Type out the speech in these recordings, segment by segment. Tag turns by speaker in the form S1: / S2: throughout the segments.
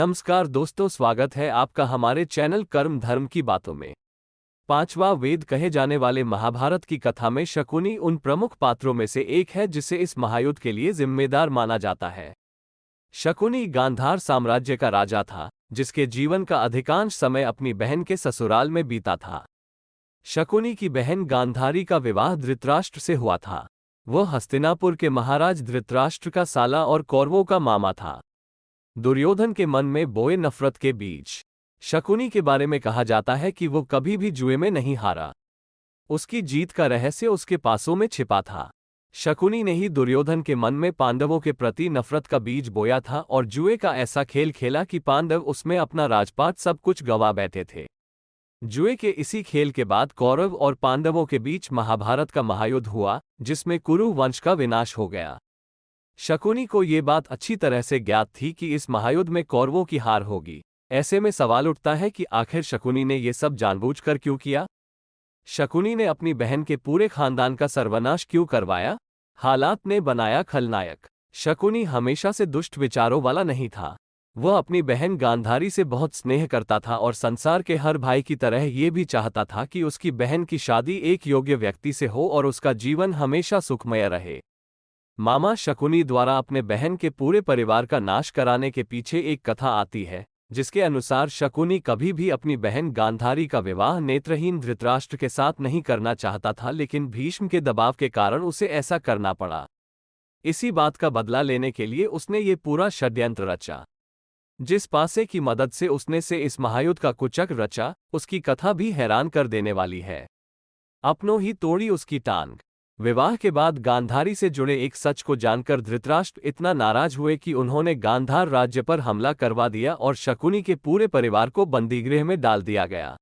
S1: नमस्कार दोस्तों, स्वागत है आपका हमारे चैनल कर्म धर्म की बातों में। पांचवा वेद कहे जाने वाले महाभारत की कथा में शकुनी उन प्रमुख पात्रों में से एक है जिसे इस महायुद्ध के लिए जिम्मेदार माना जाता है। शकुनी गांधार साम्राज्य का राजा था, जिसके जीवन का अधिकांश समय अपनी बहन के ससुराल में बीता था। शकुनी की बहन गांधारी का विवाह धृतराष्ट्र से हुआ था। वह हस्तिनापुर के महाराज धृतराष्ट्र का साला और कौरवों का मामा था। दुर्योधन के मन में बोए नफरत के बीच शकुनी के बारे में कहा जाता है कि वो कभी भी जुए में नहीं हारा। उसकी जीत का रहस्य उसके पासों में छिपा था। शकुनी ने ही दुर्योधन के मन में पांडवों के प्रति नफरत का बीज बोया था और जुए का ऐसा खेल खेला कि पांडव उसमें अपना राजपाट सब कुछ गंवा बैठे थे। जुए के इसी खेल के बाद कौरव और पांडवों के बीच महाभारत का महायुद्ध हुआ, जिसमें कुरु वंश का विनाश हो गया। शकुनी को ये बात अच्छी तरह से ज्ञात थी कि इस महायुद्ध में कौरवों की हार होगी। ऐसे में सवाल उठता है कि आखिर शकुनी ने यह सब जानबूझकर क्यों किया? शकुनी ने अपनी बहन के पूरे खानदान का सर्वनाश क्यों करवाया? हालात ने बनाया खलनायक। शकुनी हमेशा से दुष्ट विचारों वाला नहीं था। वह अपनी बहन गांधारी से बहुत स्नेह करता था और संसार के हर भाई की तरह ये भी चाहता था कि उसकी बहन की शादी एक योग्य व्यक्ति से हो और उसका जीवन हमेशा सुखमय रहे। मामा शकुनी द्वारा अपने बहन के पूरे परिवार का नाश कराने के पीछे एक कथा आती है, जिसके अनुसार शकुनी कभी भी अपनी बहन गांधारी का विवाह नेत्रहीन धृतराष्ट्र के साथ नहीं करना चाहता था, लेकिन भीष्म के दबाव के कारण उसे ऐसा करना पड़ा। इसी बात का बदला लेने के लिए उसने ये पूरा षड्यंत्र रचा। जिस पासे की मदद से उसने इस महायुद्ध का कुचक्र रचा, उसकी कथा भी हैरान कर देने वाली है। अपनों ही तोड़ी उसकी टांग। विवाह के बाद गांधारी से जुड़े एक सच को जानकर धृतराष्ट्र इतना नाराज हुए कि उन्होंने गांधार राज्य पर हमला करवा दिया और शकुनी के पूरे परिवार को बंदीगृह में डाल दिया गया।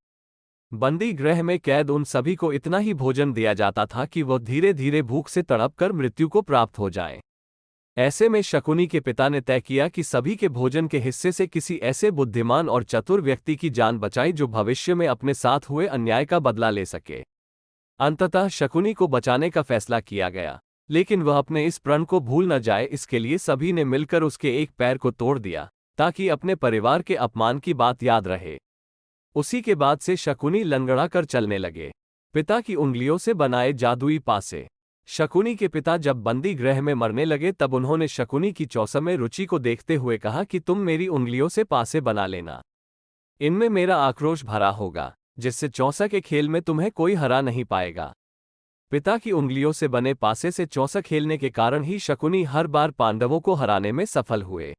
S1: बंदीगृह में कैद उन सभी को इतना ही भोजन दिया जाता था कि वह धीरे धीरे भूख से तड़पकर मृत्यु को प्राप्त हो जाएं। ऐसे में शकुनी के पिता ने तय किया कि सभी के भोजन के हिस्से से किसी ऐसे बुद्धिमान और चतुर व्यक्ति की जान बचाई जो भविष्य में अपने साथ हुए अन्याय का बदला ले सके। अंततः शकुनी को बचाने का फैसला किया गया, लेकिन वह अपने इस प्रण को भूल न जाए, इसके लिए सभी ने मिलकर उसके एक पैर को तोड़ दिया ताकि अपने परिवार के अपमान की बात याद रहे। उसी के बाद से शकुनी लंगड़ा कर चलने लगे। पिता की उंगलियों से बनाए जादुई पासे। शकुनी के पिता जब बंदी गृह में मरने लगे तब उन्होंने शकुनी की चौसमे रुचि को देखते हुए कहा कि तुम मेरी उंगलियों से पासे बना लेना। इनमें मेरा आक्रोश भरा होगा, जिससे चौसा के खेल में तुम्हें कोई हरा नहीं पाएगा। पिता की उंगलियों से बने पासे से चौसा खेलने के कारण ही शकुनी हर बार पांडवों को हराने में सफल हुए।